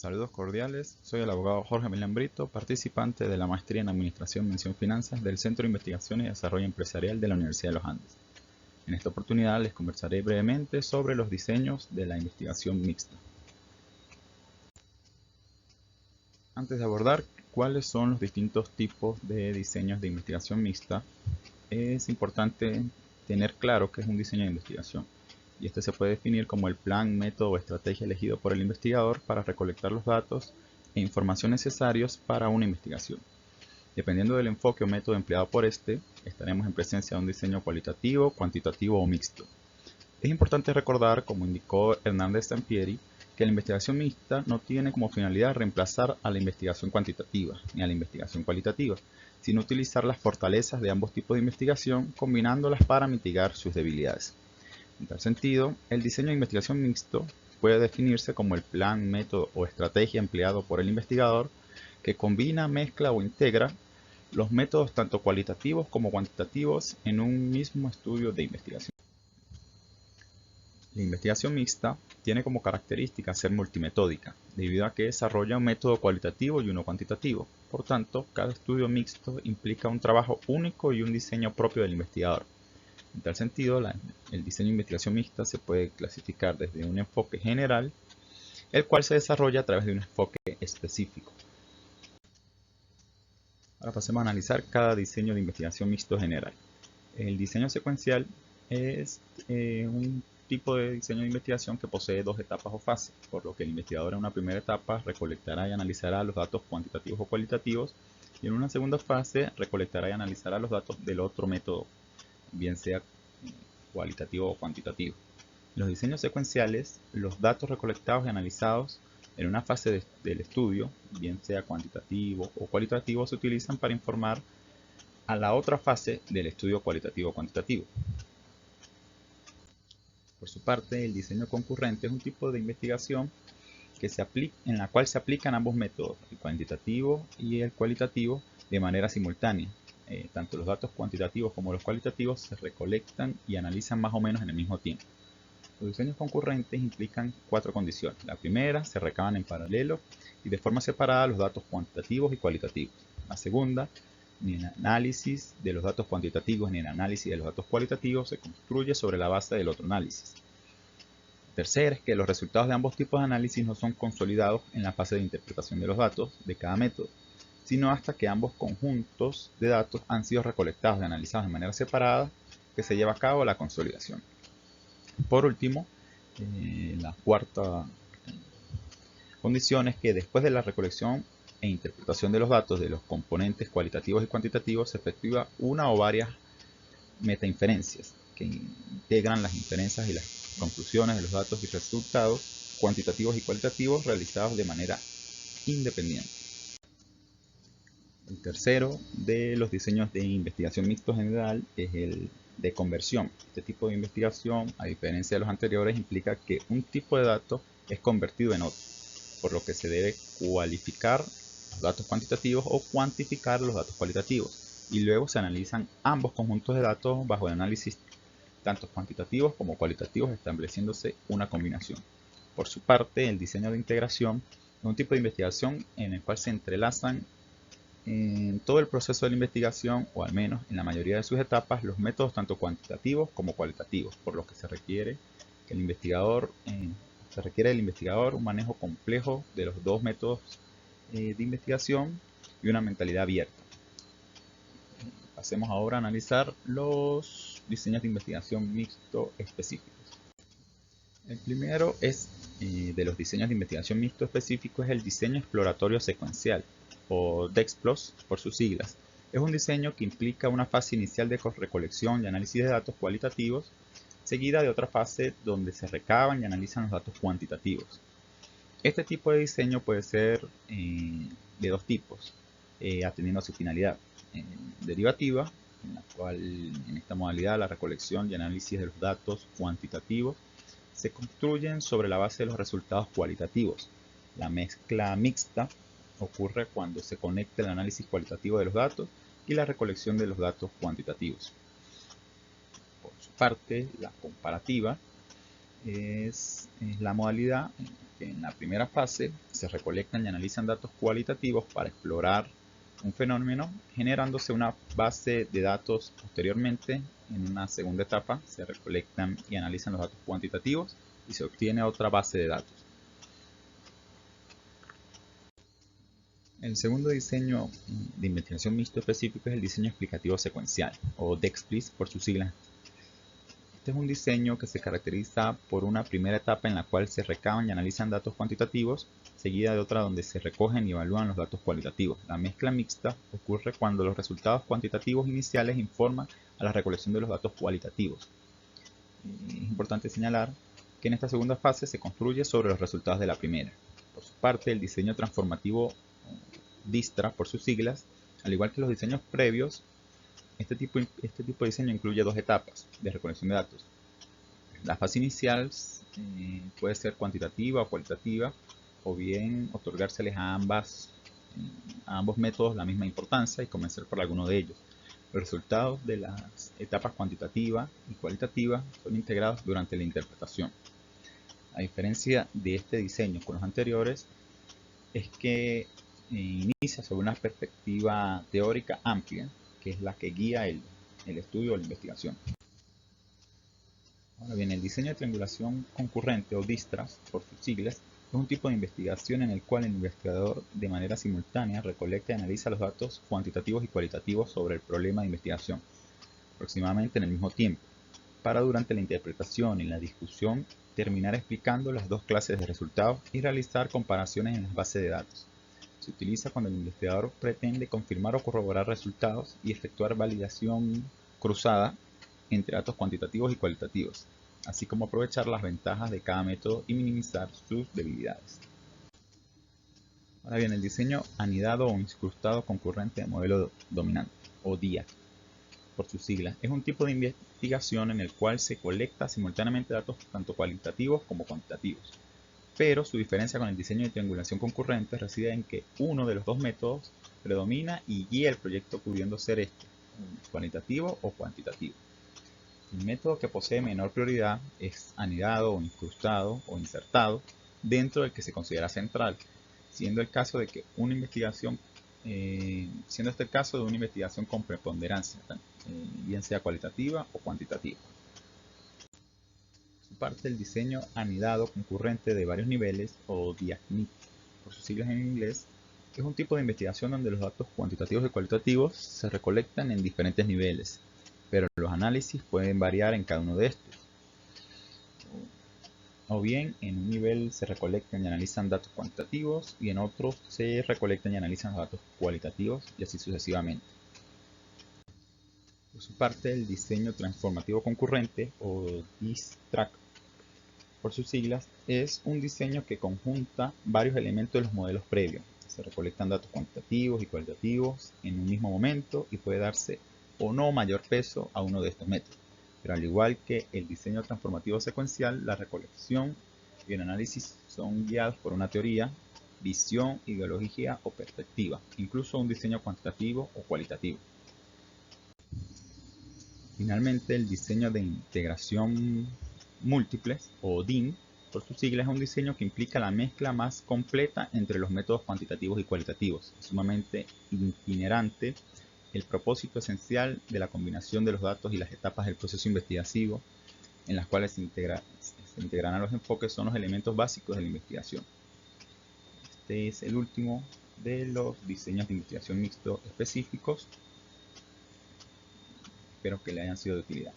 Saludos cordiales, soy el abogado Jorge Milán Brito, participante de la Maestría en Administración, Mención Finanzas del Centro de Investigación y Desarrollo Empresarial de la Universidad de los Andes. En esta oportunidad les conversaré brevemente sobre los diseños de la investigación mixta. Antes de abordar cuáles son los distintos tipos de diseños de investigación mixta, es importante tener claro qué es un diseño de investigación. Y este se puede definir como el plan, método o estrategia elegido por el investigador para recolectar los datos e información necesarios para una investigación. Dependiendo del enfoque o método empleado por este, estaremos en presencia de un diseño cualitativo, cuantitativo o mixto. Es importante recordar, como indicó Hernández Sampieri, que la investigación mixta no tiene como finalidad reemplazar a la investigación cuantitativa ni a la investigación cualitativa, sino utilizar las fortalezas de ambos tipos de investigación combinándolas para mitigar sus debilidades. En tal sentido, el diseño de investigación mixto puede definirse como el plan, método o estrategia empleado por el investigador que combina, mezcla o integra los métodos tanto cualitativos como cuantitativos en un mismo estudio de investigación. La investigación mixta tiene como característica ser multimetódica, debido a que desarrolla un método cualitativo y uno cuantitativo. Por tanto, cada estudio mixto implica un trabajo único y un diseño propio del investigador. En tal sentido, el diseño de investigación mixta se puede clasificar desde un enfoque general, el cual se desarrolla a través de un enfoque específico. Ahora pasemos a analizar cada diseño de investigación mixto general. El diseño secuencial es un tipo de diseño de investigación que posee dos etapas o fases, por lo que el investigador en una primera etapa recolectará y analizará los datos cuantitativos o cualitativos, y en una segunda fase recolectará y analizará los datos del otro método, bien sea cualitativo o cuantitativo. En los diseños secuenciales, los datos recolectados y analizados en una fase del estudio, bien sea cuantitativo o cualitativo, se utilizan para informar a la otra fase del estudio cualitativo o cuantitativo. Por su parte, el diseño concurrente es un tipo de investigación en la cual se aplican ambos métodos, el cuantitativo y el cualitativo, de manera simultánea. Tanto los datos cuantitativos como los cualitativos se recolectan y analizan más o menos en el mismo tiempo. Los diseños concurrentes implican cuatro condiciones. La primera, se recaban en paralelo y de forma separada los datos cuantitativos y cualitativos. La segunda, ni el análisis de los datos cuantitativos ni el análisis de los datos cualitativos se construye sobre la base del otro análisis. Tercera es que los resultados de ambos tipos de análisis no son consolidados en la fase de interpretación de los datos de cada método, sino hasta que ambos conjuntos de datos han sido recolectados y analizados de manera separada que se lleva a cabo la consolidación. Por último, la cuarta condición es que después de la recolección e interpretación de los datos de los componentes cualitativos y cuantitativos se efectúa una o varias metainferencias que integran las inferencias y las conclusiones de los datos y resultados cuantitativos y cualitativos realizados de manera independiente. El tercero de los diseños de investigación mixto general es el de conversión. Este tipo de investigación, a diferencia de los anteriores, implica que un tipo de datos es convertido en otro, por lo que se debe cualificar los datos cuantitativos o cuantificar los datos cualitativos, y luego se analizan ambos conjuntos de datos bajo el análisis tanto cuantitativos como cualitativos, estableciéndose una combinación. Por su parte, el diseño de integración es un tipo de investigación en el cual se entrelazan en todo el proceso de la investigación, o al menos en la mayoría de sus etapas, los métodos tanto cuantitativos como cualitativos, por lo que se requiere del investigador un manejo complejo de los dos métodos de investigación y una mentalidad abierta. Pasemos ahora a analizar los diseños de investigación mixto específicos. El primero de los diseños de investigación mixto específico es el diseño exploratorio secuencial, o DEXPLOS por sus siglas. Es un diseño que implica una fase inicial de recolección y análisis de datos cualitativos, seguida de otra fase donde se recaban y analizan los datos cuantitativos. Este tipo de diseño puede ser de dos tipos, atendiendo a su finalidad derivativa, en la cual en esta modalidad la recolección y análisis de los datos cuantitativos se construyen sobre la base de los resultados cualitativos. La mezcla mixta ocurre cuando se conecta el análisis cualitativo de los datos y la recolección de los datos cuantitativos. Por su parte, la comparativa es la modalidad que en la primera fase se recolectan y analizan datos cualitativos para explorar un fenómeno, generándose una base de datos. Posteriormente, en una segunda etapa, se recolectan y analizan los datos cuantitativos y se obtiene otra base de datos. El segundo diseño de investigación mixto específico es el diseño explicativo secuencial, o DEXPLIS por sus siglas. Este es un diseño que se caracteriza por una primera etapa en la cual se recaban y analizan datos cuantitativos, seguida de otra donde se recogen y evalúan los datos cualitativos. La mezcla mixta ocurre cuando los resultados cuantitativos iniciales informan a la recolección de los datos cualitativos. Es importante señalar que en esta segunda fase se construye sobre los resultados de la primera. Por su parte, el diseño transformativo DISTRA por sus siglas, al igual que los diseños previos, este tipo de diseño incluye dos etapas de recolección de datos. La fase inicial puede ser cuantitativa o cualitativa, o bien otorgárseles a ambos métodos la misma importancia y comenzar por alguno de ellos. Los resultados de las etapas cuantitativa y cualitativa son integrados durante la interpretación. A diferencia de este diseño con los anteriores, es que inicia sobre una perspectiva teórica amplia, que es la que guía el estudio o la investigación. Ahora bien, el diseño de triangulación concurrente, o DISTRAS por sus siglas, es un tipo de investigación en el cual el investigador de manera simultánea recolecta y analiza los datos cuantitativos y cualitativos sobre el problema de investigación, aproximadamente en el mismo tiempo, para durante la interpretación y la discusión terminar explicando las dos clases de resultados y realizar comparaciones en las bases de datos. Se utiliza cuando el investigador pretende confirmar o corroborar resultados y efectuar validación cruzada entre datos cuantitativos y cualitativos, así como aprovechar las ventajas de cada método y minimizar sus debilidades. Ahora bien, el diseño anidado o incrustado concurrente de modelo dominante, o DIAC, por sus siglas, es un tipo de investigación en el cual se colecta simultáneamente datos tanto cualitativos como cuantitativos. Pero su diferencia con el diseño de triangulación concurrente reside en que uno de los dos métodos predomina y guía el proyecto, pudiendo ser este, cualitativo o cuantitativo. El método que posee menor prioridad es anidado o incrustado o insertado dentro del que se considera central, siendo este el caso de una investigación con preponderancia, bien sea cualitativa o cuantitativa. Parte del diseño anidado concurrente de varios niveles, o DIAC-NIC por sus siglas en inglés, es un tipo de investigación donde los datos cuantitativos y cualitativos se recolectan en diferentes niveles, pero los análisis pueden variar en cada uno de estos. O bien, en un nivel se recolectan y analizan datos cuantitativos y en otros se recolectan y analizan datos cualitativos, y así sucesivamente. Por su parte, el diseño transformativo concurrente, o DISTRAC por sus siglas, es un diseño que conjunta varios elementos de los modelos previos. Se recolectan datos cuantitativos y cualitativos en un mismo momento y puede darse o no mayor peso a uno de estos métodos. Pero al igual que el diseño transformativo secuencial, la recolección y el análisis son guiados por una teoría, visión, ideología o perspectiva, incluso un diseño cuantitativo o cualitativo. Finalmente, el diseño de integración múltiples, o DIM, por sus siglas, es un diseño que implica la mezcla más completa entre los métodos cuantitativos y cualitativos. Es sumamente itinerante el propósito esencial de la combinación de los datos y las etapas del proceso investigativo en las cuales se integrarán los enfoques son los elementos básicos de la investigación. Este es el último de los diseños de investigación mixto específicos. Espero que le hayan sido de utilidad.